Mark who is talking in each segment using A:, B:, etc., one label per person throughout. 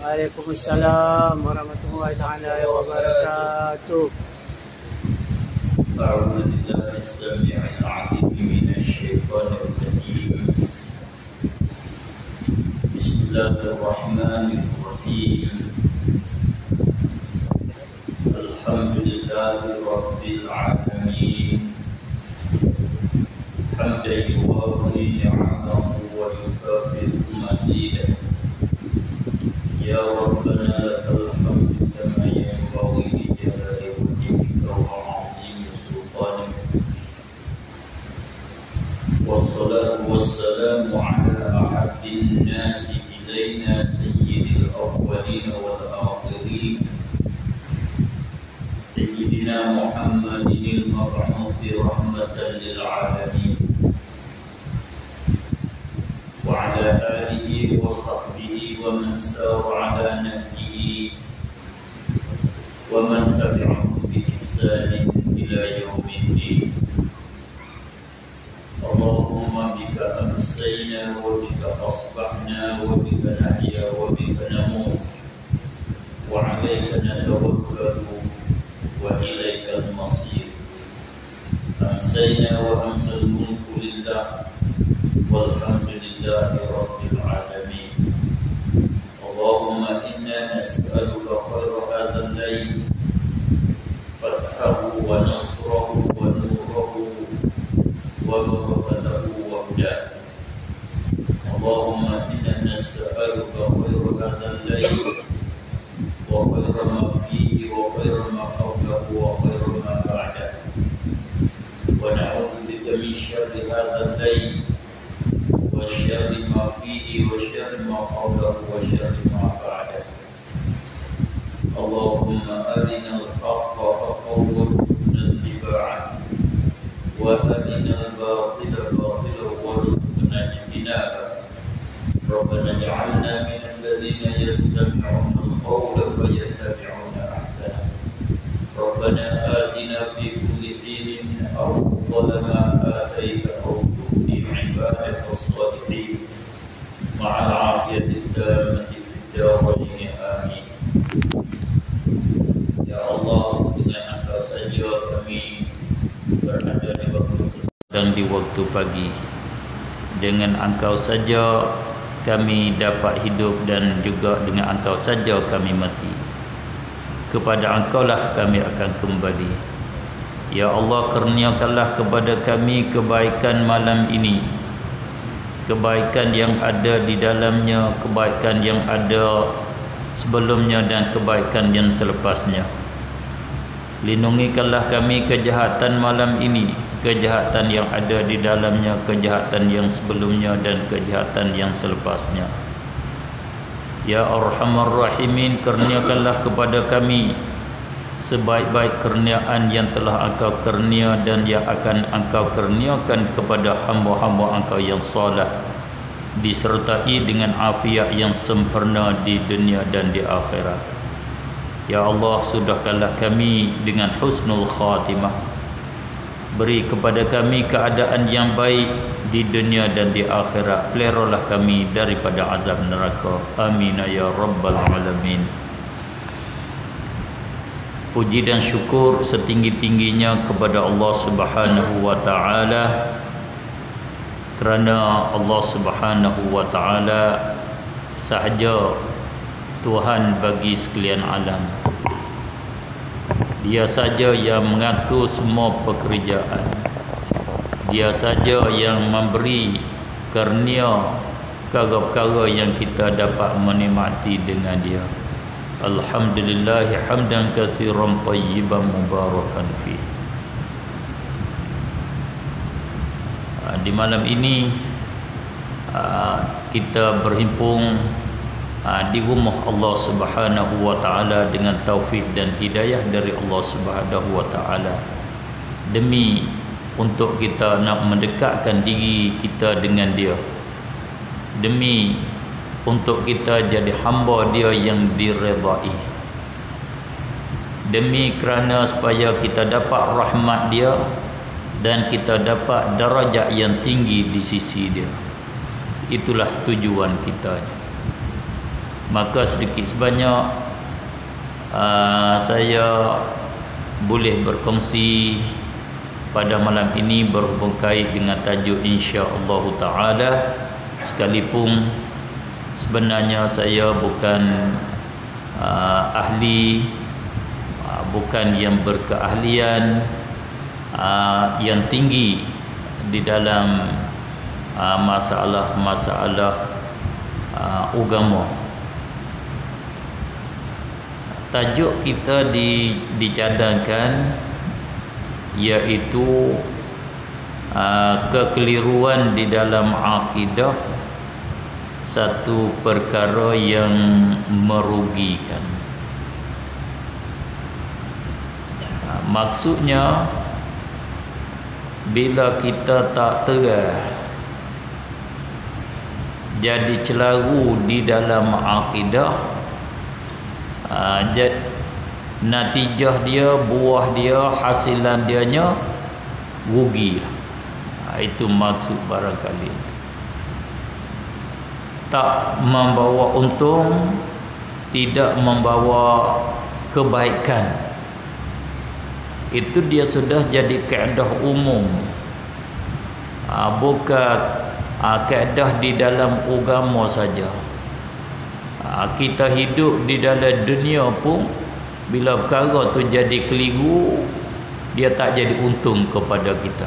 A: Waalaikumsalam warahmatullahi taala wabarakatuh.
B: أعوذ بالله السميع العليم من الشيطان الرجيم. بسم الله الرحمن الرحيم. الحمد لله رب العالمين حمدا يوافي نعمه ويكافئ مزيده. يا ربنا لك الحمد كما ينبغي لجلال وجهك وعظيم سلطانك، والصلاة والسلام على أحب الناس إلينا سيد الأولين والآخرين، سيدنا محمد المبعوث رحمة للعالمين، وعلى آله وصحبه ومن سار على نهجه ومن تبعهم بإحسان إلى يوم الدين. اللهم بك أمسينا وبك أصبحنا وبك نحيا وبك نموت، وعليك نتوكل وإليك المصير. أمسينا وأمسى الملك لله والحمد لله رب العالمين. اللهم إنا نسألك خير هذا الليل، فتحه ونصره ونوره وبركته وهداه. اللهم إنا نسألك خير هذا الليل وخير ما فيه وخير ما قبله وخير ما بعده، ونعوذ بك من شر هذا الليل وشر ما فيه وشر ما قبله وشر ما بعده. اللهم أرنا الحق حقا وارزقنا وأرنا الباطل باطلا وارزقنا اجتنابه ربنا اجعلنا من الذين يستمعون القول فيتبعون أحسنه ربنا آتنا في كل حين أفضل ما آتيت أو تؤتي عبادك الصالحين مع العافية التامة في الدارين آمين. Ya Allah, dengan Engkau saja kami berada di waktu dan di waktu pagi. Dengan Engkau saja kami dapat hidup dan juga dengan Engkau saja kami mati. Kepada Engkau lah kami akan kembali. Ya Allah, kurniakanlah kepada kami kebaikan malam ini, kebaikan yang ada di dalamnya, kebaikan yang ada sebelumnya dan kebaikan yang selepasnya. Lindungikanlah kami kejahatan malam ini, kejahatan yang ada di dalamnya, kejahatan yang sebelumnya dan kejahatan yang selepasnya. Ya Arhamar Rahimin, kurniakanlah kepada kami sebaik-baik kurniaan yang telah Engkau kurnia dan yang akan Engkau kurniakan kepada hamba-hamba Engkau yang saleh, disertai dengan afiat yang sempurna di dunia dan di akhirat. Ya Allah, sudahkanlah kami dengan husnul khatimah. Beri kepada kami keadaan yang baik di dunia dan di akhirat. Peliharalah kami daripada azab neraka. Amin ya rabbal alamin. Puji dan syukur setinggi-tingginya kepada Allah Subhanahu wa taala, kerana Allah Subhanahu wa taala sahaja Tuhan bagi sekalian alam. Dia saja yang mengatur semua pekerjaan. Dia saja yang memberi kurnia perkara-perkara yang kita dapat menikmati dengan dia. Alhamdulillah hamdan katsiran tayyiban mubarakan fi. Di malam ini kita berhimpun di rumah Allah Subhanahu wa taala dengan taufik dan hidayah dari Allah Subhanahu wa taala, demi untuk kita nak mendekatkan diri kita dengan dia, demi untuk kita jadi hamba dia yang diredai, demi kerana supaya kita dapat rahmat dia dan kita dapat darajat yang tinggi di sisi dia. Itulah tujuan kita. Maka sedikit sebanyak saya boleh berkongsi pada malam ini berhubung kait dengan tajuk insya-Allah taala, sekalipun sebenarnya saya bukan ahli, bukan yang berkeahlian yang tinggi di dalam masalah-masalah agama. Tajuk kita dicadangkan iaitu kekeliruan di dalam akidah, satu perkara yang merugikan. Maksudnya bila kita tak terah jadi celaru di dalam akidah, natijah dia, buah dia, hasilan dianya rugi. Itu maksud barangkali. Tak membawa untung, tidak membawa kebaikan. Itu dia sudah jadi kaedah umum. Bukan kaedah di dalam agama saja. Kita hidup di dalam dunia pun, bila perkara tu jadi keliru, dia tak jadi untung kepada kita.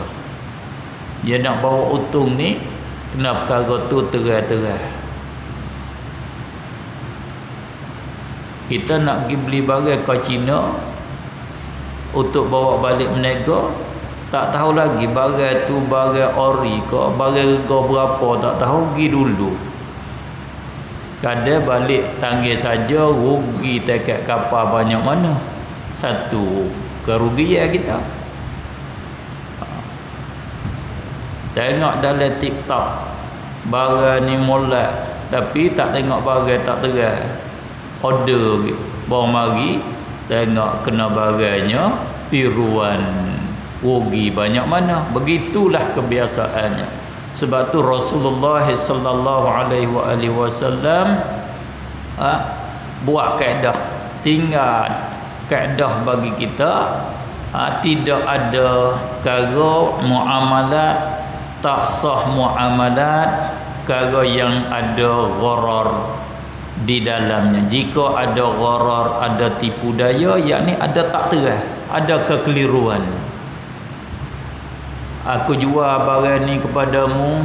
B: Dia nak bawa untung ni, kena perkara tu terang-terang. Kita nak pergi beli barang ke China untuk bawa balik menega, tak tahu lagi barang tu barang ori ke, barang rega berapa tak tahu, pergi dulu. Kadang balik tanggil saja rugi tiket kapal banyak mana. Satu kerugian kita. Tengok dalam TikTok barang ni molek, tapi tak tengok barang tak terang. Order gitu. Bawa mari tengok kena barangnya tiruan, rugi banyak mana. Begitulah kebiasaannya. Sebab tu Rasulullah sallallahu alaihi wasallam buat kaedah, tinggal kaedah bagi kita. Tidak ada perkara muamalat tak sah, muamalat perkara yang ada gharar di dalamnya. Jika ada gharar, ada tipu daya, yakni ada tak terang, ada kekeliruan. Aku jual barang ni kepadamu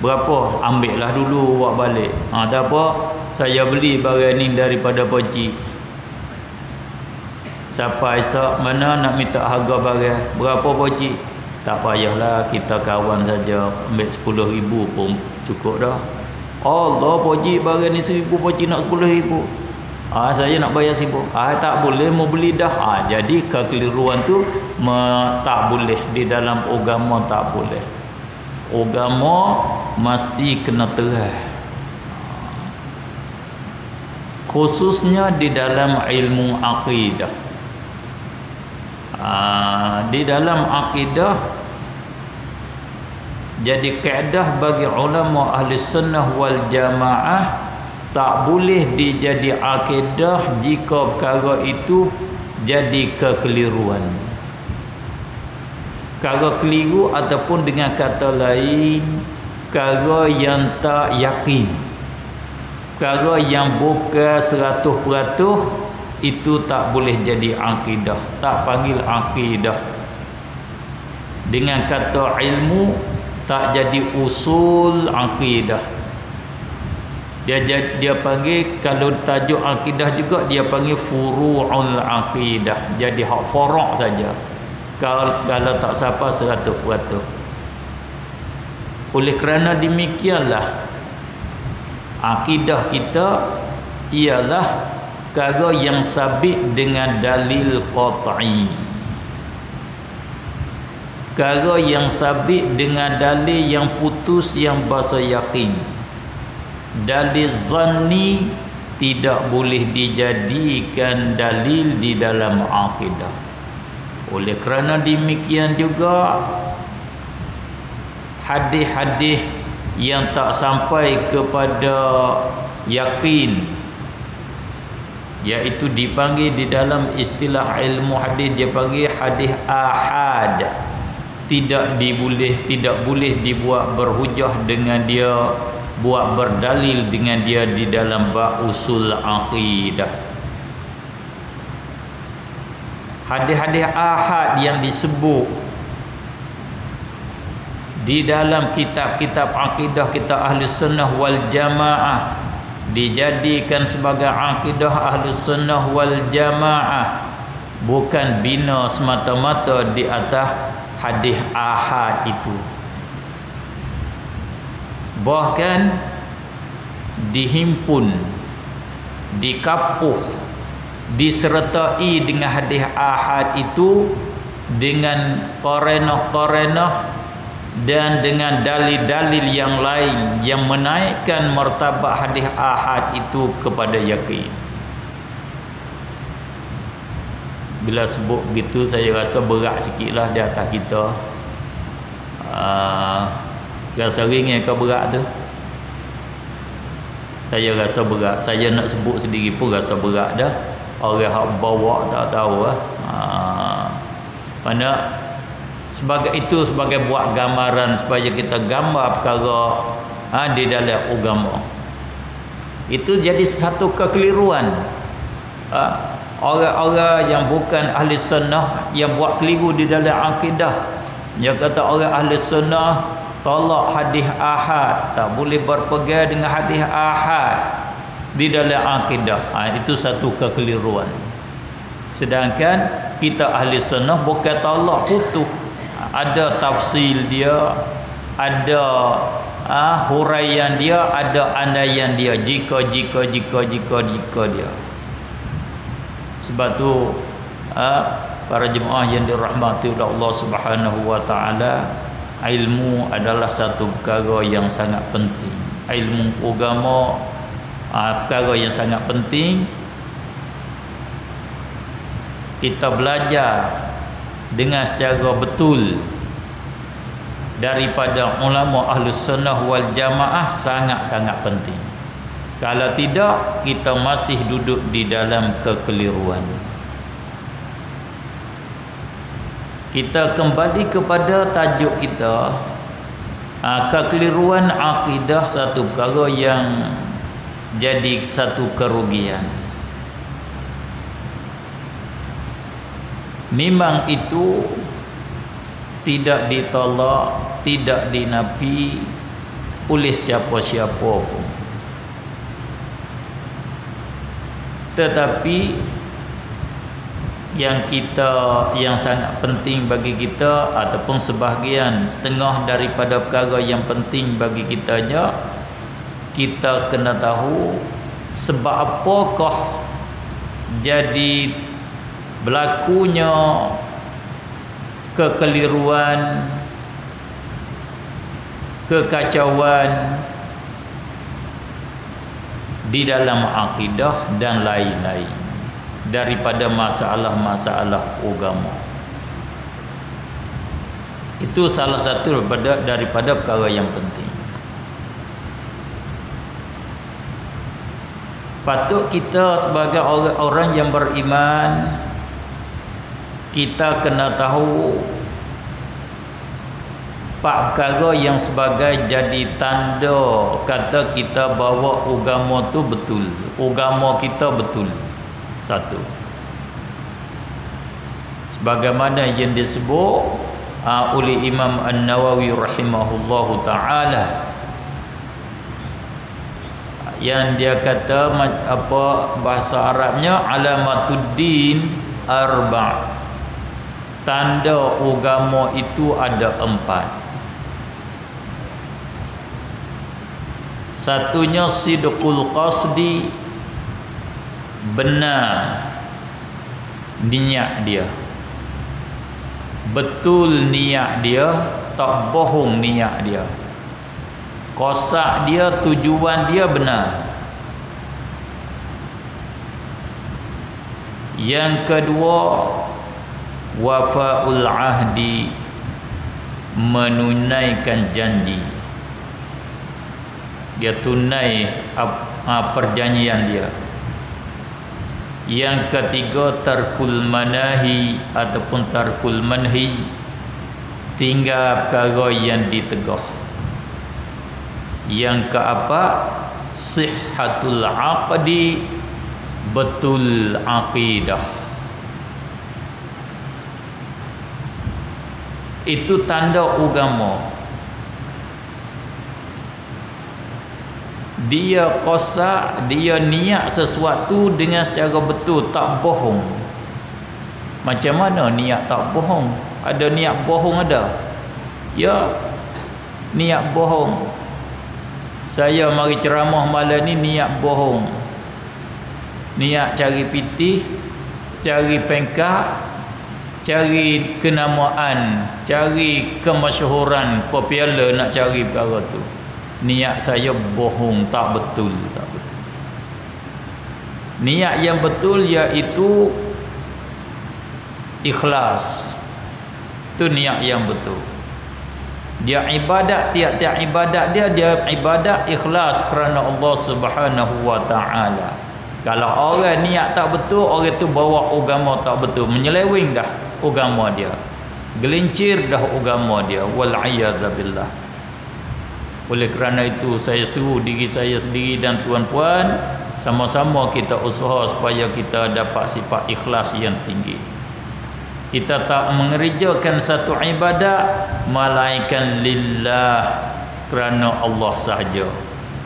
B: berapa? Ambillah dulu, buat balik. Tak apa, saya beli barang ni daripada pocik. Siapa esok mana nak minta harga barang? Berapa pocik? Tak payahlah, kita kawan saja, ambil 10,000 pun cukup dah. Allah, pocik barang ni 1,000, pocik nak 10,000. Saya nak bayar 1,000. Tak boleh, mau beli dah. Jadi kekeliruan tu tak boleh di dalam agama, tak boleh. Agama mesti kena terang. Khususnya di dalam ilmu akidah. Di dalam akidah, jadi kaedah bagi ulama ahli sunnah wal jamaah, tak boleh dijadi akidah jika perkara itu jadi kekeliruan. Perkara keliru ataupun dengan kata lain, perkara yang tak yakin, perkara yang bukan 100%, itu tak boleh jadi akidah, tak panggil akidah. Dengan kata ilmu, tak jadi usul akidah. Dia panggil, kalau tajuk akidah juga dia panggil furu'ul akidah. Jadi hak furu' saja. Kalau tak siapa 100%. Oleh kerana demikianlah, akidah kita ialah perkara yang sabit dengan dalil qat'i. Perkara yang sabit dengan dalil yang putus, yang bahasa yakin. Dalil zanni tidak boleh dijadikan dalil di dalam akidah. Oleh kerana demikian juga, hadis-hadis yang tak sampai kepada yakin, iaitu dipanggil di dalam istilah ilmu hadis, dia panggil hadis ahad. Tidak boleh dibuat berhujah dengan dia, buat berdalil dengan dia di dalam bab usul akidah. Hadis-hadis ahad yang disebut di dalam kitab-kitab akidah kita ahli sunnah wal jamaah, dijadikan sebagai akidah ahli sunnah wal jamaah, bukan bina semata-mata di atas hadis ahad itu. Bahkan dihimpun, dikapuh, disertai dengan hadis ahad itu dengan qarinah-qarinah dan dengan dalil-dalil yang lain yang menaikkan martabat hadis ahad itu kepada yakin. Bila sebut begitu, saya rasa berat sikitlah di atas kita. Rasa ringan ke berat tu? Saya rasa berat. Saya nak sebut sendiri pun rasa berat dah. Orang yang bawa tak tahu lah. Mana sebagai itu, sebagai buat gambaran supaya kita gambar perkara di dalam agama. Itu jadi satu kekeliruan. Orang-orang yang bukan ahli sunnah yang buat keliru di dalam akidah. Dia kata orang ahli sunnah tolak hadis ahad, tak boleh berpegang dengan hadis ahad di dalam akidah. Itu satu kekeliruan. Sedangkan kita ahli sunnah bukan tolak putus. Ada tafsil dia, ada huraian dia, ada andaian dia, jika dia. Sebab tu para jemaah yang dirahmati oleh Allah Subhanahu wa taala, ilmu adalah satu perkara yang sangat penting. Ilmu agama perkara yang sangat penting. Kita belajar dengan secara betul daripada ulama Ahlus Sunnah wal Jamaah sangat-sangat penting. Kalau tidak, kita masih duduk di dalam kekeliruan. Kita kembali kepada tajuk kita, kekeliruan akidah satu perkara yang jadi satu kerugian. Memang itu tidak ditolak, tidak dinafi oleh siapa-siapa pun. Tetapi yang sangat penting bagi kita, ataupun sebahagian setengah daripada perkara yang penting bagi kita je, kita kena tahu sebab apakah jadi berlakunya kekeliruan, kekacauan di dalam akidah dan lain-lain daripada masalah-masalah agama. Itu salah satu daripada perkara yang penting. Patut kita sebagai orang yang beriman, kita kena tahu empat perkara yang sebagai jadi tanda kata kita bahawa agama tu betul, agama kita betul. Satu, sebagaimana yang disebut oleh Imam An-Nawawi rahimahullahu ta'ala, yang dia kata apa bahasa Arabnya, alamatuddin arba', tanda agama itu ada 4. Satunya sidqul qasdi, benar niat dia, betul niat dia, tak bohong niat dia, kosak dia, tujuan dia benar. Yang kedua, wafaul ahdi, menunaikan janji. Dia tunai perjanjian dia. Yang ketiga, tarkul manahi ataupun tarkul manhi, tinggal perkara yang ditegah. Yang keempat, sihhatul aqdi, betul akidah. Itu tanda agama. Dia kosak, dia niat sesuatu dengan secara betul, tak bohong. Macam mana niat tak bohong? Ada niat bohong ada? Ya, niat bohong. Saya mari ceramah malam ni niat bohong. Niat cari pitih, cari pengkak, cari kenamaan, cari kemasyhuran, popular, nak cari perkara tu. Niat saya bohong, tak betul, tak betul. Niat yang betul iaitu ikhlas. Itu niat yang betul. Dia ibadat, tiap-tiap ibadat dia ibadat ikhlas kerana Allah Subhanahu wa taala. Kalau orang niat tak betul, orang tu bawa agama tak betul, menyeleweng dah agama dia, gelincir dah agama dia, wal a'yadzu billah. Oleh kerana itu saya seru diri saya sendiri dan tuan-puan, sama-sama kita usaha supaya kita dapat sifat ikhlas yang tinggi. Kita tak mengerjakan satu ibadat melainkan lillah, kerana Allah sahaja,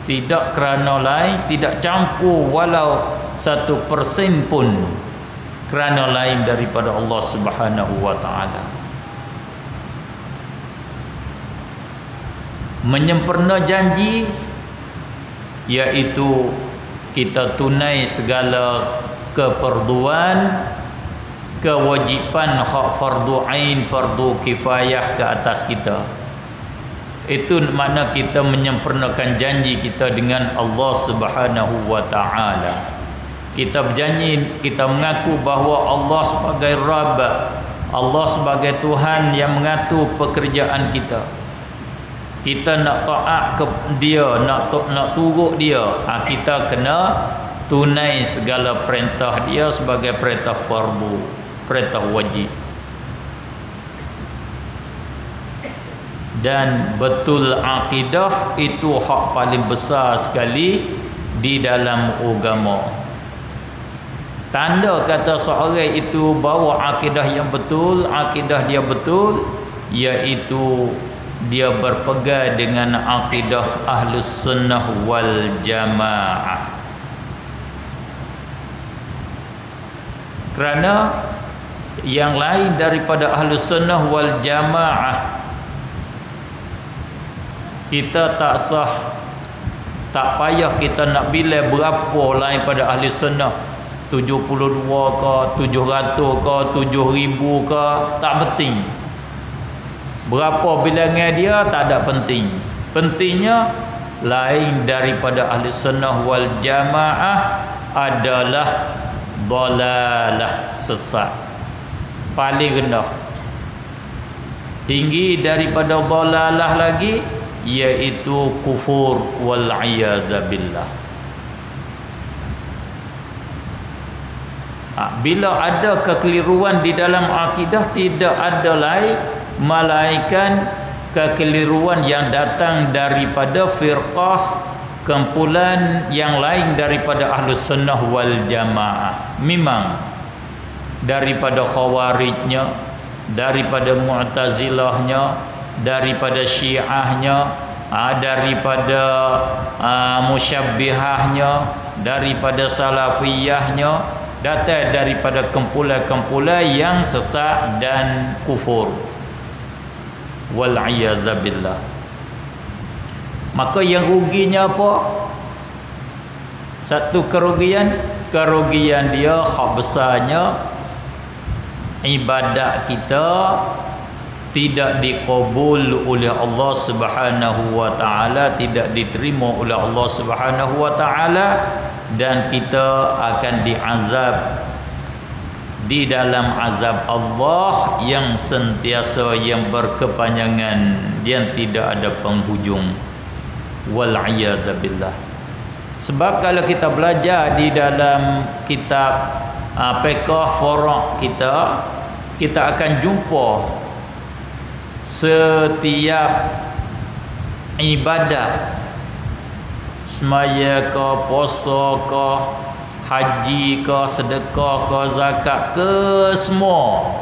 B: tidak kerana lain, tidak campur walau 1% pun kerana lain daripada Allah Subhanahu wa taala. Menyempurna janji iaitu kita tunai segala keperluan, kewajipan hak fardu ain, fardu kifayah ke atas kita. Itu makna kita menyempurnakan janji kita dengan Allah Subhanahu wa taala. Kita berjanji, kita mengaku bahawa Allah sebagai Rabb, Allah sebagai Tuhan yang mengatur pekerjaan kita. Kita nak taat ke dia, nak turut dia, kita kena tunai segala perintah dia sebagai perintah fardu, perintah wajib. Dan betul akidah itu hak paling besar sekali di dalam agama. Tanda kata seorang itu bahawa akidah yang betul, akidah dia betul, iaitu dia berpegang dengan akidah Ahlus Sunnah wal Jamaah. Kerana yang lain daripada Ahlus Sunnah wal Jamaah, kita tak sah, tak payah kita nak bilang berapa lain pada Ahli Sunnah, 72 ke, 700 ke, 7,000 ke, tak penting. Berapa bilangan dia tak ada penting. Pentingnya lain daripada Ahli Sunnah wal Jamaah adalah dalalah, sesat. Paling rendah. Tinggi daripada dalalah lagi, iaitu kufur wal iyadza billah. Bila ada kekeliruan di dalam akidah, tidak ada lain melainkan kekeliruan yang datang daripada firqah, kumpulan yang lain daripada Ahlus Sunnah wal Jamaah. Memang daripada Khawarijnya, daripada Mu'tazilahnya, daripada Syiahnya, daripada Musyabbihahnya, daripada Salafiyahnya, datang daripada kumpulan-kumpulan yang sesat dan kufur. Wal iyadza billah. Maka yang ruginya apa? Satu kerugian dia hak besarnya ibadat kita tidak dikabul oleh Allah Subhanahu wa taala, tidak diterima oleh Allah Subhanahu wa taala, dan kita akan diazab di dalam azab Allah yang sentiasa, yang berkepanjangan, yang tidak ada penghujung. Wal iyadza billah. Sebab kalau kita belajar di dalam kitab fiqh furu' kita akan jumpa setiap ibadat, semaya ke, puasa ke, haji ke, sedekah ke, zakat ke, semua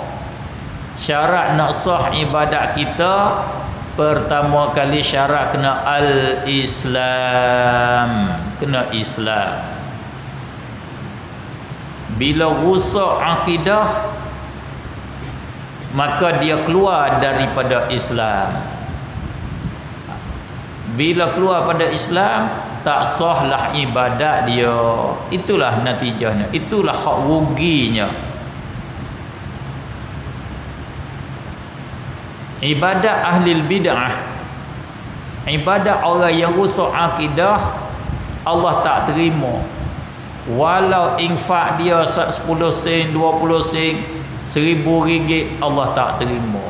B: syarat nak sah ibadat kita, pertama kali syarat kena al-Islam, kena Islam. Bila rusak akidah, maka dia keluar daripada Islam. Bila keluar pada Islam, tak sahlah ibadat dia. Itulah natijahnya, itulah hak ruginya. Ibadat ahli bid'ah, ibadat orang yang rusak akidah, Allah tak terima. Walau infak dia 10 sen, 20 sen, 1,000 ringgit, Allah tak terima.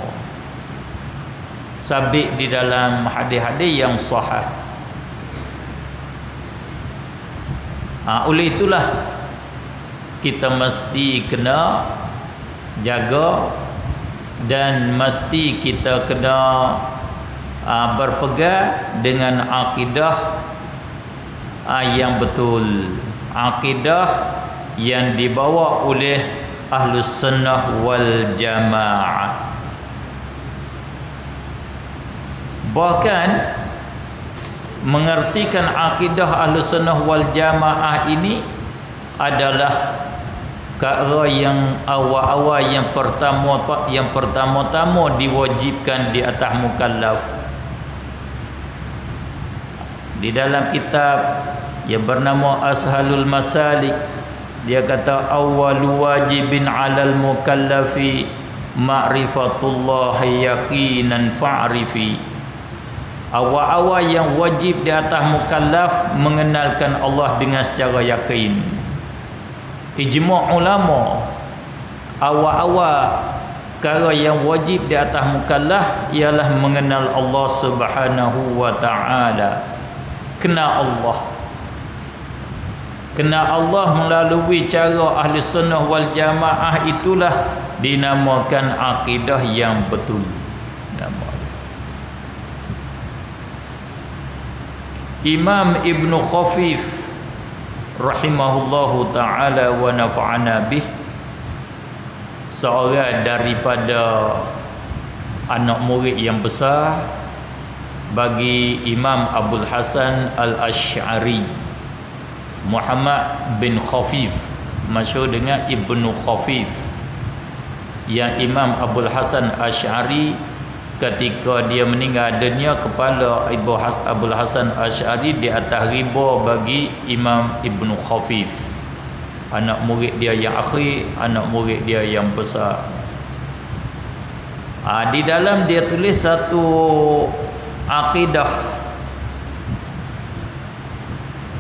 B: Sabit di dalam hadis-hadis yang sahih. Oleh itulah kita mesti kena jaga, dan mesti kita kena berpegang dengan akidah yang betul, akidah yang dibawa oleh Ahlus Sunnah wal Jamaah. Bahkan mengertikan akidah Ahlus Sunnah wal Jamaah ini adalah perkara yang awal-awal, yang pertama-tama diwajibkan di atas mukallaf. Di dalam kitab yang bernama Ashalul Masalik Dia kata awwalu wajibin 'alal mukallafi ma'rifatullah yaqinan fa'rifi. Awal-awal yang wajib di atas mukallaf mengenalkan Allah dengan secara yakin. Ijma' ulama, awal-awal perkara yang wajib di atas mukallaf ialah mengenal Allah Subhanahu wa taala. Kenal Allah. Kenal Allah melalui cara ahli sunnah wal jamaah itulah dinamakan akidah yang betul. Imam Ibn Khafif rahimahullahu ta'ala wa nafa'ana bih, seorang daripada anak murid yang besar bagi Imam Abdul Hasan Al-Asy'ari, Muhammad bin Khafif, masyhur dengan Ibn Khafif. Yang Imam Abdul Hasan Asy'ari ketika dia meninggal dunia, kepala Ibu Abdul Hasan Asy'ari di atas riba bagi Imam Ibn Khafif, anak murid dia yang akhir, anak murid dia yang besar. Di dalam dia tulis satu akidah,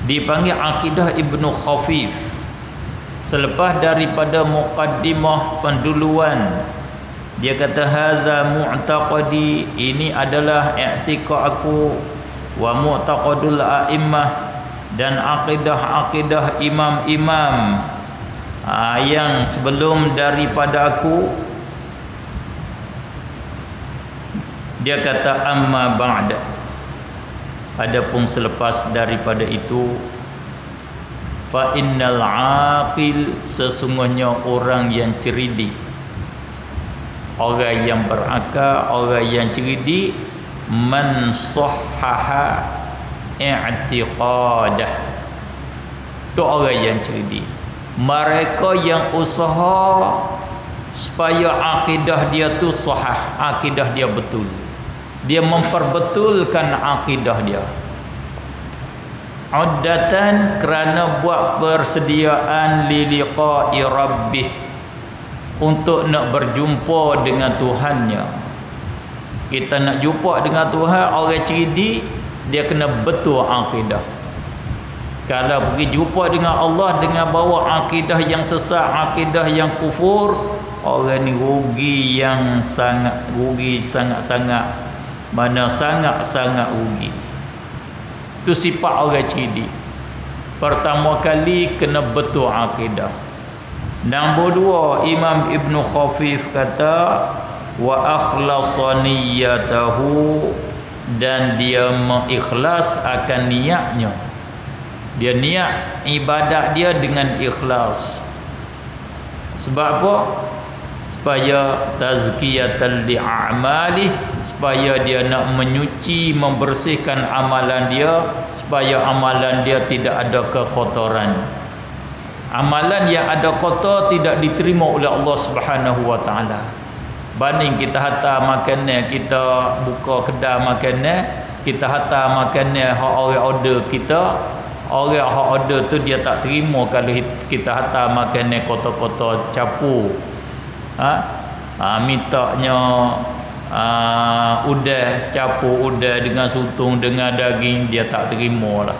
B: dipanggil akidah Ibn Khafif. Selepas daripada muqaddimah penduluan, dia kata hadza mu'taqadi, ini adalah i'tiqad aku, wa mu'taqadul a'immah, dan akidah-akidah imam-imam yang sebelum daripada aku. Dia kata amma ba'da, adapun selepas daripada itu, fa innal aqil, sesungguhnya orang yang cerdik, orang yang berakal, orang yang cerdik, man sahhaha i'tiqadah, tu orang yang cerdik, mereka yang usaha supaya akidah dia tu sahih, akidah dia betul, dia memperbetulkan akidah dia. Uddatan, kerana buat persediaan liliqa'i rabbih, untuk nak berjumpa dengan Tuhannya. Kita nak jumpa dengan Tuhan, orang cerdik dia kena betul akidah. Kalau pergi jumpa dengan Allah dengan bawa akidah yang sesat, akidah yang kufur, orang ni rugi yang sangat, rugi sangat-sangat, mana sangat-sangat rugi. Itu sifat orang cerdik. Pertama kali kena betul akidah. Nombor dua, Imam Ibn Khafif kata wa akhlasa niyyatahu, dan dia mengikhlas akan niatnya. Dia niat ibadat dia dengan ikhlas. Sebab apa? Supaya tazkiyatan li'amali, supaya dia nak menyuci, membersihkan amalan dia, supaya amalan dia tidak ada kekotoran. Amalan yang ada kotor tidak diterima oleh Allah Subhanahu wa taala. Banding kita hantar makanan, kita buka kedai makanan, kita hantar makanan hak orang order kita, orang hak order tu dia tak terima kalau kita hantar makanan kotor-kotor, campur. Mintanya udah campur udah dengan sutung, dengan daging, dia tak terima lah.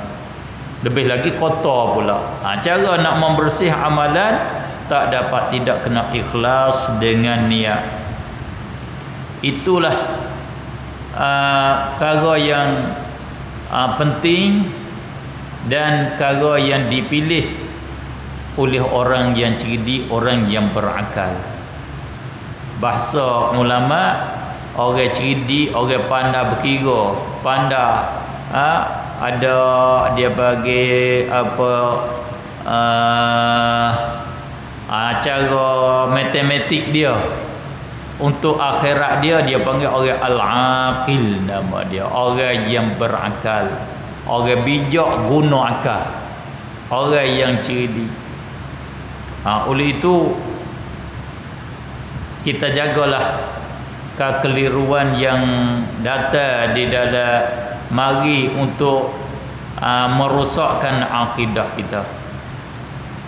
B: Lebih lagi kotor pula. Cara nak membersih amalan tak dapat, tidak kena ikhlas dengan niat. Itulah perkara yang penting dan perkara yang dipilih oleh orang yang cerdik, orang yang berakal. Bahasa ulama, orang cerdik, orang pandai berkira, pandai ada dia bagi apa cara matematik dia untuk akhirat dia, dia panggil orang al-aqil, nama dia, orang yang berakal, orang bijak guna akal, orang yang cerdik. Oleh itu kita jagalah kekeliruan yang datang di dalam mari untuk merosakkan akidah kita.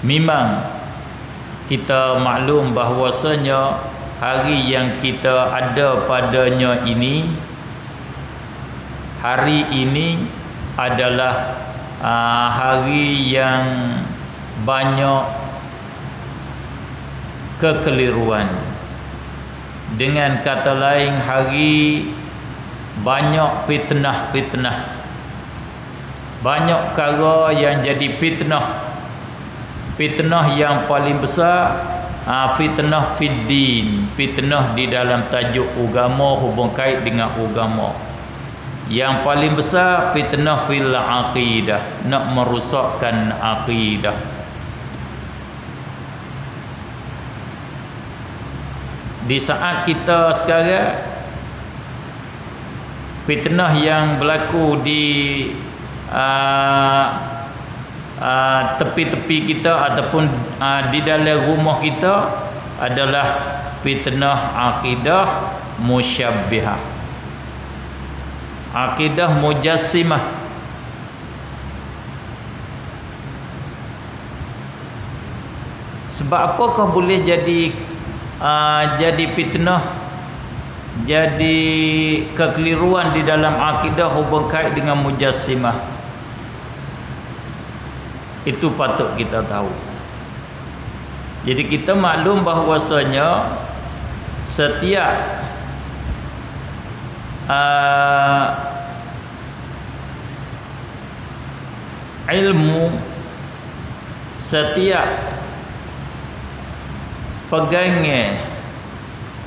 B: Memang kita maklum bahawasanya hari yang kita ada padanya ini, hari ini adalah hari yang banyak kekeliruan. Dengan kata lain, hari banyak fitnah-fitnah, banyak perkara yang jadi fitnah. Fitnah yang paling besar, fitnah fiddin, fitnah di dalam tajuk agama, hubung kait dengan agama. Yang paling besar fitnah fil aqidah, nak merosakkan aqidah. Di saat kita sekarang, fitnah yang berlaku di tepi-tepi kita ataupun di dalam rumah kita adalah fitnah akidah musyabbihah, akidah mujassimah. Sebab apakah boleh jadi fitnah, jadi kekeliruan di dalam akidah hubung kait dengan mujassimah? Itu patut kita tahu. Jadi kita maklum bahawasanya setiap ilmu, setiap pegangan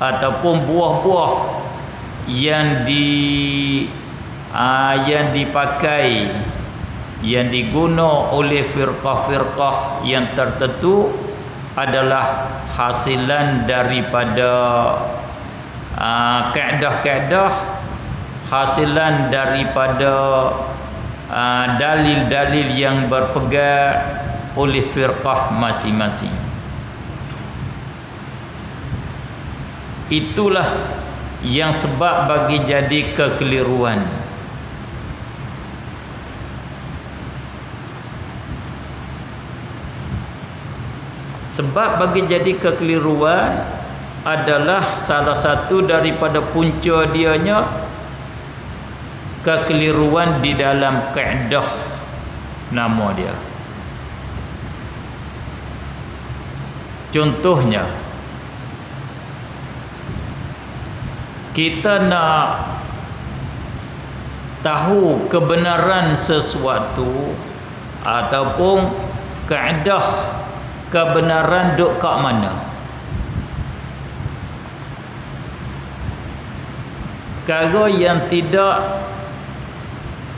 B: ataupun buah-buah yang dipakai, yang diguna oleh firqah-firqah yang tertentu adalah hasilan daripada kaedah-kaedah, hasilan daripada dalil-dalil yang berpegang oleh firqah masing-masing. Itulah yang sebab bagi jadi kekeliruan. Sebab bagi jadi kekeliruan adalah salah satu daripada punca dianya kekeliruan di dalam kaedah nama dia. Contohnya, kita nak tahu kebenaran sesuatu ataupun kaedah kebenaran duk kat mana. Perkara yang tidak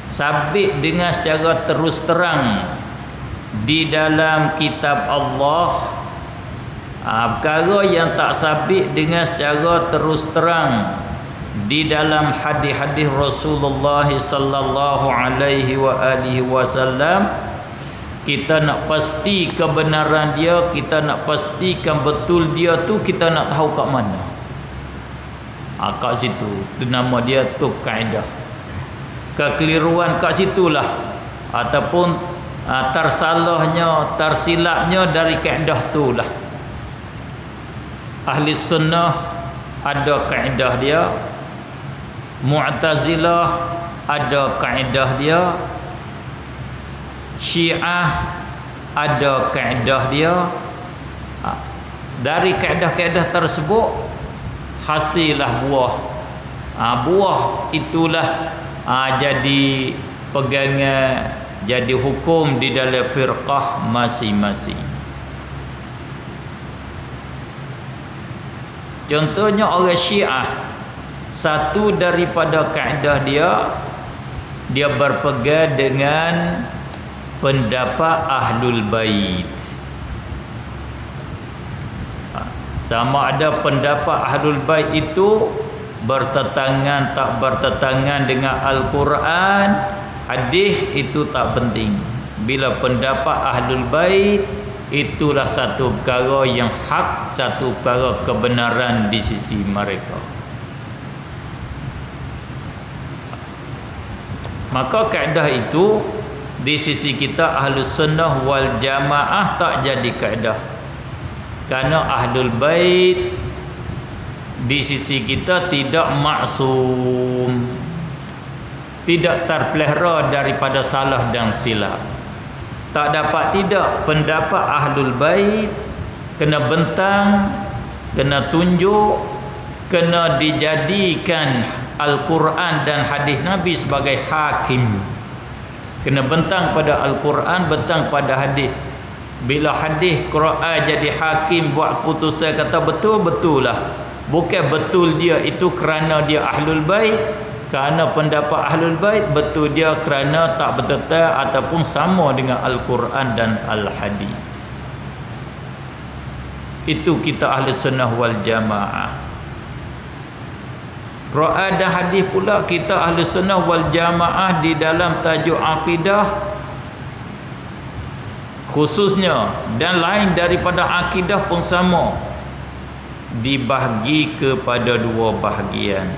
B: sabit dengan secara terus terang di dalam kitab Allah, perkara yang tak sabit dengan secara terus terang di dalam hadis-hadis Rasulullah sallallahu alaihi wasallam, kita nak pasti kebenaran dia, kita nak pastikan betul dia tu, kita nak tahu kat mana. Kat situ, tu nama dia tu kaedah. Kekeliruan kat situlah, ataupun tersalahnya, tersilapnya dari kaedah tu lah. Ahli sunnah ada kaedah dia, Mu'tazilah ada kaedah dia, Syiah ada kaedah dia. Dari kaedah-kaedah tersebut hasillah buah. Buah itulah jadi pegangan, jadi hukum di dalam firqah masing-masing. Contohnya orang Syiah, satu daripada kaedah dia berpegang dengan pendapat Ahlul Bait. Sama ada pendapat Ahlul Bait itu bertentangan tak bertentangan dengan Al-Quran, hadis, itu tak penting. Bila pendapat Ahlul Bait, itulah satu perkara yang hak, satu perkara kebenaran di sisi mereka. Maka kaedah itu di sisi kita Ahlus Sunnah wal Jamaah tak jadi kaedah. Kerana Ahlul Bait di sisi kita tidak maksum, tidak terpelihara daripada salah dan silap. Tak dapat tidak pendapat Ahlul Bait kena bentang, kena tunjuk, kena dijadikan Al-Quran dan hadis Nabi sebagai hakim. Kena bentang pada Al-Quran, bentang pada hadis. Bila hadis Quran jadi hakim buat putusan kata betul-betul lah. Bukan betul dia itu kerana dia Ahlul Bait, kerana pendapat Ahlul Bait, betul dia kerana tak betul ataupun sama dengan Al-Quran dan Al-Hadis. Itu kita Ahli Sunnah wal Jamaah. Quran dan hadis pula kita Ahli Sunnah wal Jamaah di dalam tajuk akidah khususnya dan lain daripada akidah pun sama, dibahagi kepada dua bahagian.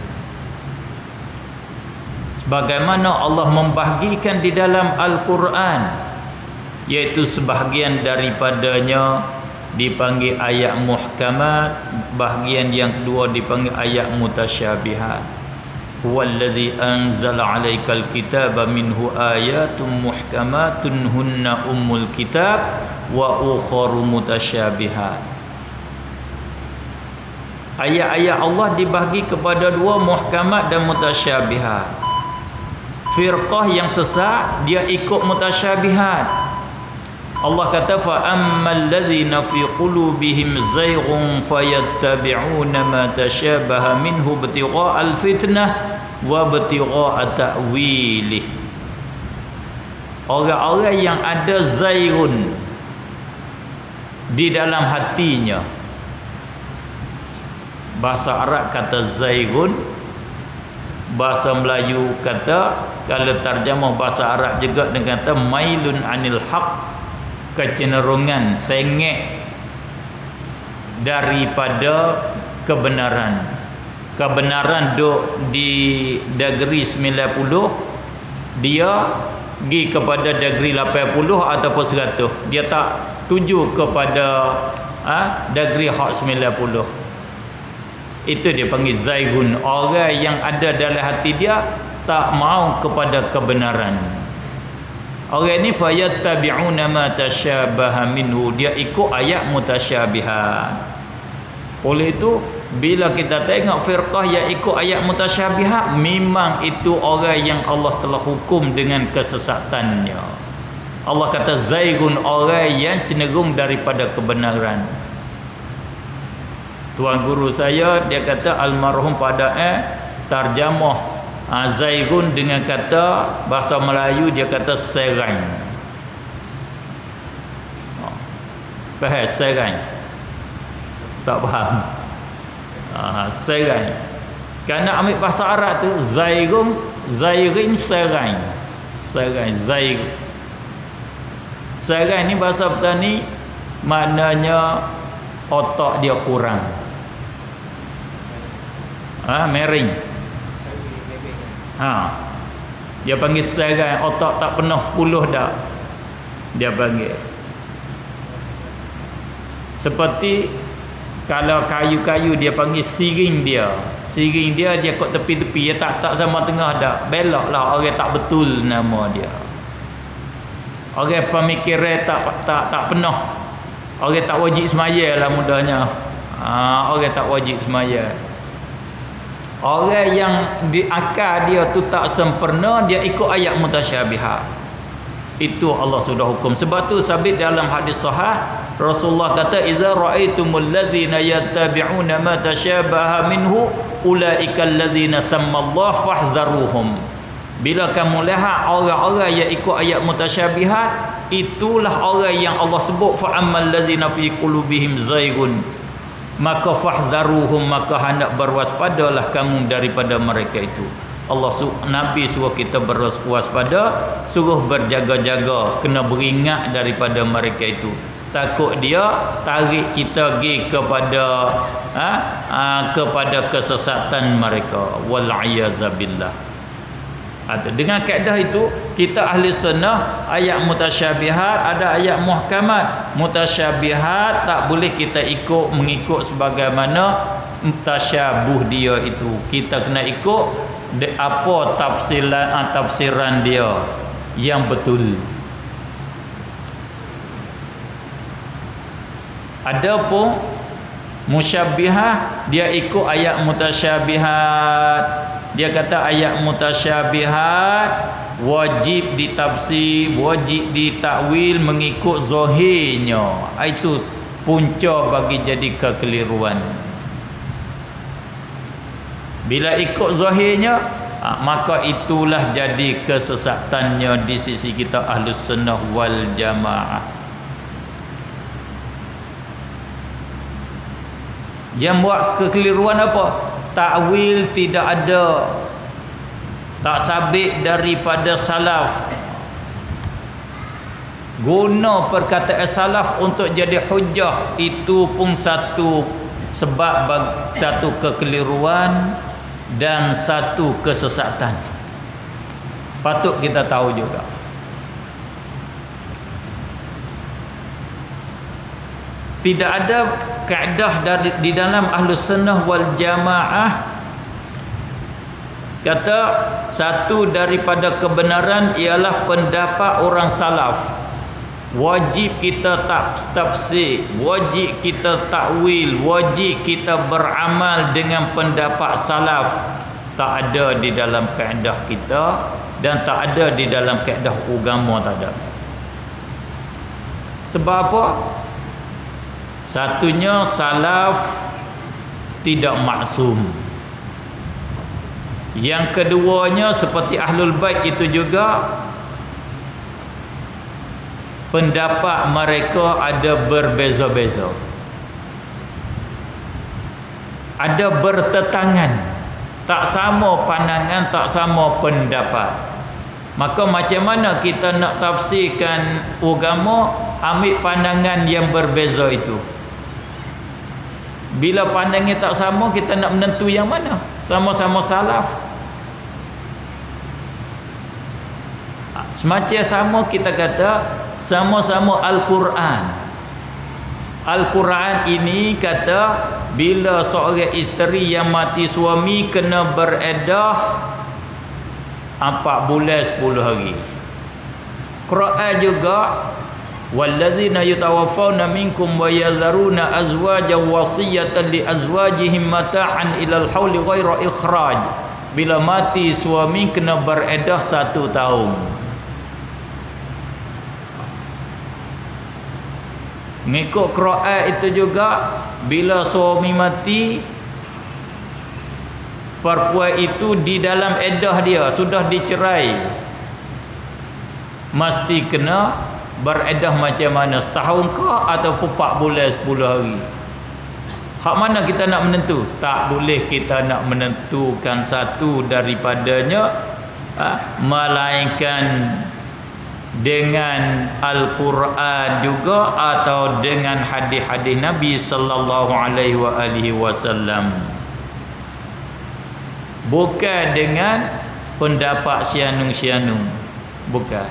B: Sebagaimana Allah membahagikan di dalam Al-Quran, iaitu sebahagian daripadanya dipanggil ayat muhkamat, bahagian yang kedua dipanggil ayat mutasyabihat. Huwallazi anzala 'alaikal kitaba minhu ayatun muhkamatun hunna ummul kitab wa ukharu mutasyabihat. Ayat-ayat Allah dibahagi kepada dua, muhkamat dan mutasyabihat. Firqah yang sesat dia ikut mutasyabihat. Allah kata fa ammal ladzina fi qulubihim zayghun fayattabi'una ma tashabaha minhu ibtigha'al fitnah wa ibtigha'a ta'wilih. Orang-orang yang ada zayghun di dalam hatinya, bahasa Arab kata zayghun, bahasa Melayu kata, kalau terjemah bahasa Arab juga dengan kata mailun anil haq, kecenderungan sengit daripada kebenaran. Kebenaran duk di degree 90, dia pergi kepada degree 80 ataupun 100. Dia tak tuju kepada degree hak 90. Itu dia panggil zaigun. Orang yang ada dalam hati dia tak mau kepada kebenaran. Orang ni fayattabi'una ma tashabaha minhu, dia ikut ayat mutasyabihat. Oleh itu bila kita tengok firqah yang ikut ayat mutasyabihat, memang itu orang yang Allah telah hukum dengan kesesatannya. Allah kata zaigun, orang yang cenderung daripada kebenaran. Tuan guru saya dia kata almarhum pada terjemah zaigun dengan kata bahasa Melayu, dia kata serai. Faham serai? Tak faham. Serai. Kerana ambil bahasa Arab tu zaigun, zairin, serai. Serai, zaig. Serai ni bahasa petani maknanya otak dia kurang. Mering. Dia panggil serai, otak tak penuh 10 dah. Dia panggil. Seperti kalau kayu-kayu dia panggil siring dia. Siring dia kot tepi-tepi, dia tak sama tengah dah. Belok lah, orang tak betul nama dia. Orang pemikiran tak penuh. Orang tak wajib semaya lah mudahnya. Orang tak wajib semaya. Orang yang di akal dia tu tak sempurna, dia ikut ayat mutasyabihat. Itu Allah sudah hukum. Sebab tu sabit dalam hadis sahih Rasulullah kata idza ra'aitumul ladzina yattabi'una ma tashabaha minhu ulaika alladzina sammallahu fahdharuhum. Bila kamu lihat orang-orang yang ikut ayat mutasyabihat, itulah orang yang Allah sebut fa ammal ladzina fi qulubihim zaigun, maka fahdharuhum, maka hendak berwaspadalah kamu daripada mereka itu. Nabi suruh kita berwaspada, suruh berjaga-jaga, kena beringat daripada mereka itu. Takut dia tarik kita pergi kepada kesesatan mereka. Wal a'yadza billah. Dengan kaedah itu kita ahli sunnah, ayat mutasyabihat ada, ayat muhkamat. Mutasyabihat tak boleh kita mengikut sebagaimana tasyabuh dia itu. Kita kena ikut apa tafsiran dia yang betul. Adapun musyabbihah, dia ikut ayat mutasyabihat. Dia kata ayat mutasyabihat wajib ditafsir, wajib ditakwil mengikut zahirnya. Itu punca bagi jadi kekeliruan. Bila ikut zahirnya, maka itulah jadi kesesatannya di sisi kita Ahlus Sunnah wal Jamaah. Yang buat kekeliruan apa? Takwil tidak ada, tak sabit daripada salaf. Guna perkataan salaf untuk jadi hujah, itu pun satu sebab satu kekeliruan dan satu kesesatan. Patut kita tahu juga. Tidak ada kaedah di dalam Ahlus Sunnah wal Jamaah kata satu daripada kebenaran ialah pendapat orang salaf. Wajib kita tafsir, wajib kita takwil, wajib kita beramal dengan pendapat salaf. Tak ada di dalam kaedah kita dan tak ada di dalam kaedah agama, tak ada. Sebab apa? Satunya, salaf tidak maksum. Yang keduanya, seperti Ahlul Bait itu juga, pendapat mereka ada berbeza-beza, ada bertetangan, tak sama pandangan, tak sama pendapat. Maka macam mana kita nak tafsirkan agama, ambil pandangan yang berbeza itu? Bila pandangnya tak sama, kita nak menentu yang mana? Sama-sama salaf. Semacam sama kita kata sama-sama Al-Quran. Al-Quran ini kata bila seorang isteri yang mati suami kena beredah 4 bulan 10 hari. Quran juga walladzina yatawaffawna minkum wa yadharuna azwajan wasiyatan li azwajihim mata'an ilal hauli ghaira ikhraj. Bila mati suami kena beredah 1 tahun. Mengikut Quran itu juga bila suami mati, perempuan itu di dalam edah dia sudah dicerai, mesti kena beredah macam mana, setahun ke ataupun 4 bulan 10 hari. Hak mana kita nak menentu? Tak boleh kita nak menentukan satu daripadanya, melainkan dengan Al-Quran juga atau dengan hadis-hadis Nabi sallallahu alaihi wasallam. Bukan dengan pendapat syianung-syianung. Bukan.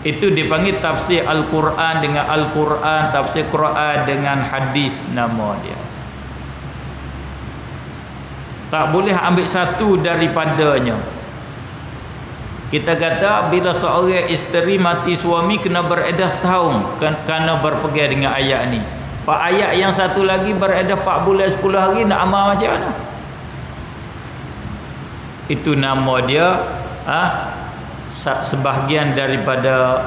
B: Itu dipanggil tafsir Al-Quran dengan Al-Quran, tafsir Quran dengan hadis nama dia. Tak boleh ambil satu daripadanya. Kita kata bila seorang isteri mati suami kena beredah setahun, kerana berpegang dengan ayat ni. Pak ayat yang satu lagi beredah 4 bulan 10 hari, nak amal macam mana? Itu nama dia sebahagian daripada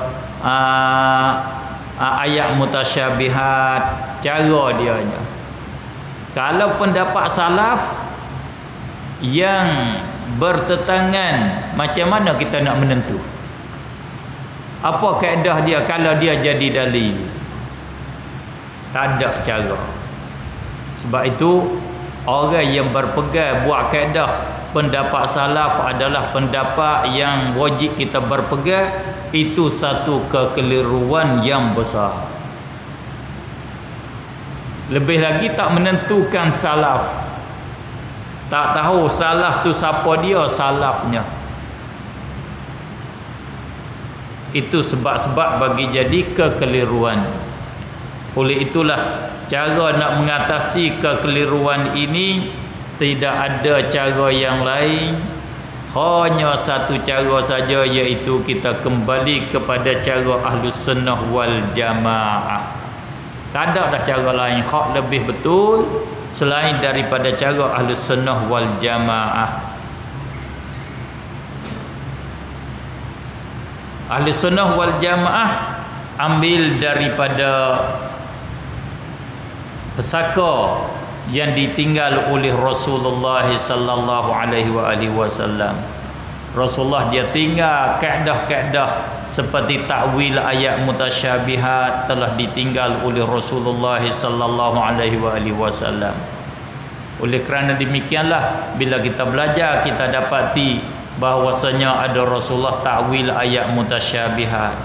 B: ayat mutasyabihat, cara dianya. Kalau pendapat salaf yang bertetangan, macam mana kita nak menentu? Apa kaedah dia kalau dia jadi dalil? Tak ada cara. Sebab itu orang yang berpegang buat kaedah pendapat salaf adalah pendapat yang wajib kita berpegang, itu satu kekeliruan yang besar. Lebih lagi tak menentukan salaf. Tak tahu salaf tu siapa dia salafnya. Itu sebab-sebab bagi jadi kekeliruan. Oleh itulah cara nak mengatasi kekeliruan ini tidak ada cara yang lain, hanya satu cara saja, iaitu kita kembali kepada cara Ahlus Sunnah wal Jamaah. Tak ada dah cara lain hak lebih betul selain daripada cara Ahlus Sunnah wal Jamaah. Ahlus Sunnah wal Jamaah ambil daripada pesaka yang ditinggal oleh Rasulullah sallallahu alaihi wasallam. Rasulullah dia tinggal kaedah-kaedah seperti takwil ayat mutasyabihat telah ditinggal oleh Rasulullah sallallahu alaihi wasallam. Oleh kerana demikianlah bila kita belajar kita dapati bahawasanya ada Rasulullah takwil ayat mutasyabihat.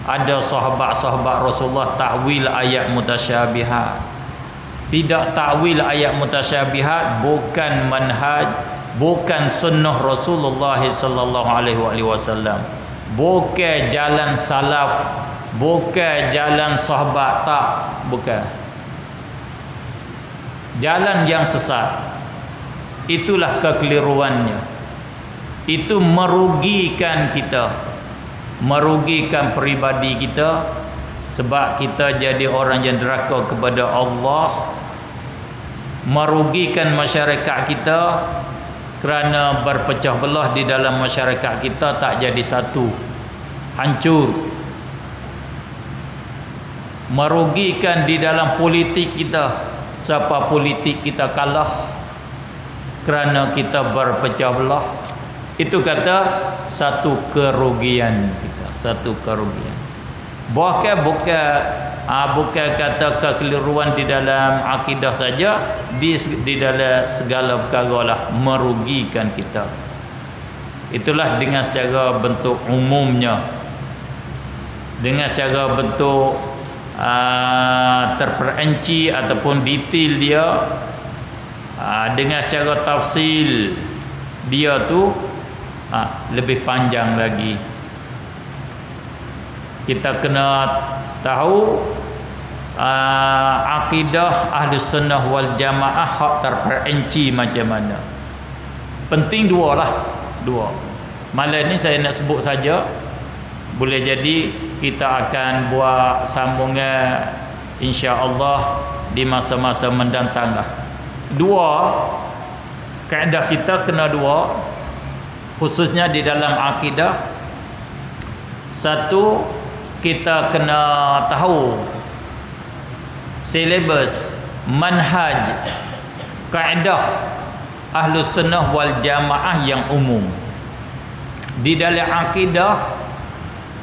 B: Ada sahabat-sahabat Rasulullah takwil ayat mutasyabihat. Tidak takwil ayat mutasyabihat bukan manhaj, bukan sunnah Rasulullah sallallahu alaihi wasallam, bukan jalan salaf, bukan jalan sahabat, tak, bukan. Jalan yang sesat. Itulah kekeliruannya. Itu merugikan kita, merugikan peribadi kita, sebab kita jadi orang yang deraka kepada Allah, merugikan masyarakat kita kerana berpecah belah di dalam masyarakat kita, tak jadi satu, hancur. Merugikan di dalam politik kita, siapa politik kita kalah kerana kita berpecah belah. Itu kata satu kerugian kita, satu kerugian. Bukan kata kekeliruan di dalam akidah saja, di dalam segala perkara lah merugikan kita. Itulah dengan secara bentuk umumnya, dengan secara bentuk terperinci ataupun detail dia, dengan secara tafsil dia tu lebih panjang lagi. Kita kena tahu akidah Ahlus Sunnah wal Jamaah hak terperinci macam mana. Penting dua lah, dua. Malam ni saya nak sebut saja. Boleh jadi kita akan buat sambungan insya-Allah di masa-masa mendatang lah. Dua kaedah kita kena dua, khususnya di dalam akidah. Satu, kita kena tahu silabus, manhaj, kaedah Ahlus Sunnah wal Jamaah yang umum. Di dalam akidah,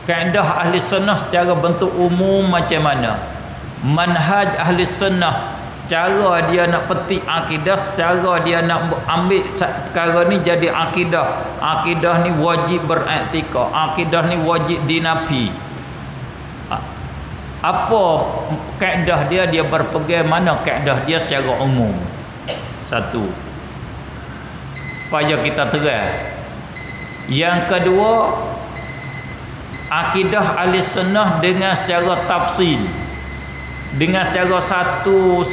B: kaedah Ahli Sunnah secara bentuk umum macam mana, manhaj Ahli Sunnah, cara dia nak petik akidah, cara dia nak ambil perkara ni jadi akidah. Akidah ni wajib beriktikad, akidah ni wajib dinafi. Apa kaedah dia, dia berpegang mana kaedah dia secara umum. Satu, supaya kita terang. Yang kedua, akidah Ahli Sunnah dengan secara tafsil, dengan secara satu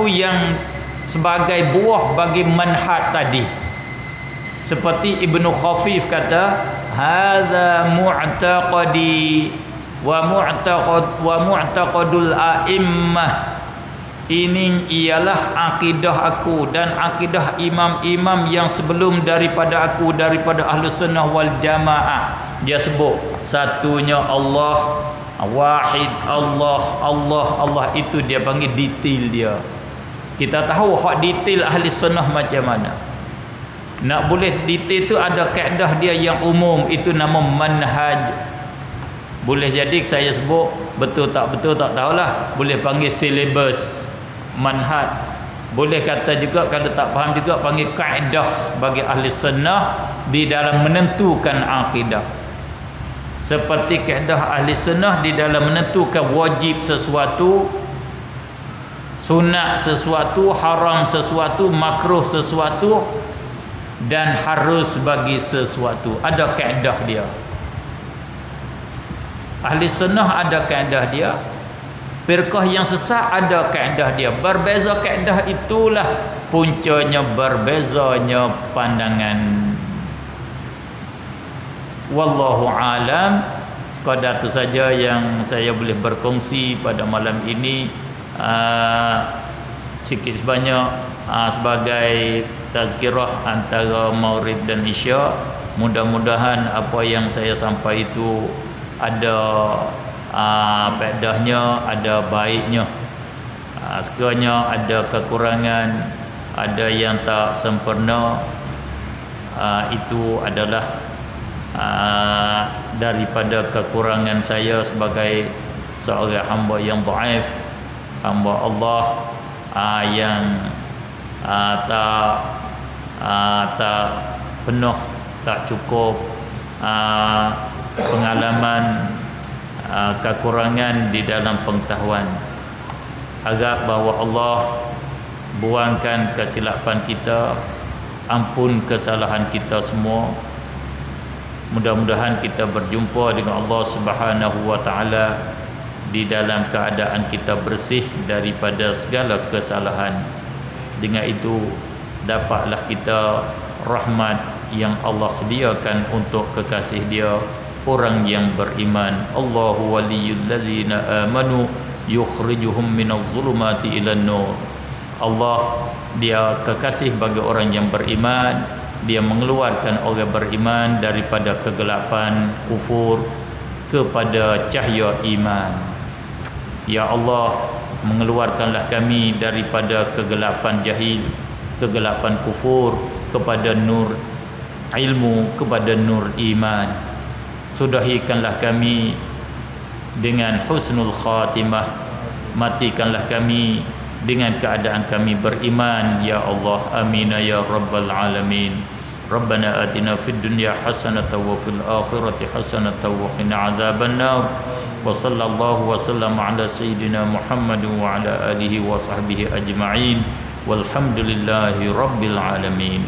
B: yang sebagai buah bagi manhaj tadi. Seperti Ibnu Khafif kata, hadza mu'taqadi wa mu'taqadul a'immah. Ini ialah akidah aku dan akidah imam-imam yang sebelum daripada aku, daripada Ahlus Sunnah wal Jamaah. Dia sebut satunya Allah, wahid Allah, Allah itu dia panggil detail dia. Kita tahu hak detail Ahli Sunnah macam mana. Nak boleh detail tu ada kaedah dia yang umum, itu nama manhaj. Boleh jadi saya sebut betul tak tahulah, boleh panggil silabus, manhaj. Boleh kata juga kalau tak faham juga panggil kaedah bagi Ahli Sunnah di dalam menentukan akidah. Seperti kaedah Ahli Sunnah di dalam menentukan wajib sesuatu, sunat sesuatu, haram sesuatu, makruh sesuatu, dan harus bagi sesuatu. Ada kaedah dia. Ahli sunnah ada kaedah dia, firqah yang sesat ada kaedah dia. Berbeza kaedah itulah puncanya berbezanya pandangan. Wallahu alam. Sekadar itu saja yang saya boleh berkongsi pada malam ini, sikit sebanyak sebagai tazkirah antara Maghrib dan Isya. Mudah-mudahan apa yang saya sampai itu ada faedahnya, ada baiknya. Sekiranya ada kekurangan, ada yang tak sempurna, itu adalah daripada kekurangan saya sebagai seorang hamba yang dhaif, hamba Allah yang tak penuh, tak cukup pengalaman, kekurangan di dalam pengetahuan. Harap bahawa Allah buangkan kesilapan kita, ampun kesalahan kita semua. Mudah-mudahan kita berjumpa dengan Allah Subhanahu wa taala di dalam keadaan kita bersih daripada segala kesalahan. Dengan itu dapatlah kita rahmat yang Allah sediakan untuk kekasih Dia, orang yang beriman. Allahu waliyul ladzina amanu yukhrijuhum minadh zulumati ilan nur. Allah Dia kekasih bagi orang yang beriman. Dia mengeluarkan orang beriman daripada kegelapan kufur kepada cahaya iman. Ya Allah, mengeluarkanlah kami daripada kegelapan jahil, kegelapan kufur kepada nur ilmu, kepada nur iman. Sudahikanlah kami dengan husnul khatimah. Matikanlah kami dengan keadaan kami beriman, ya Allah. Amin ya rabbal alamin. Rabbana atina fid dunya hasanatan wa fil akhirati hasanatan wa qina adzabannar. Wa sallallahu wa sallama ala sayyidina Muhammad wa ala alihi wa sahbihi ajma'in. Walhamdulillahi rabbil alamin.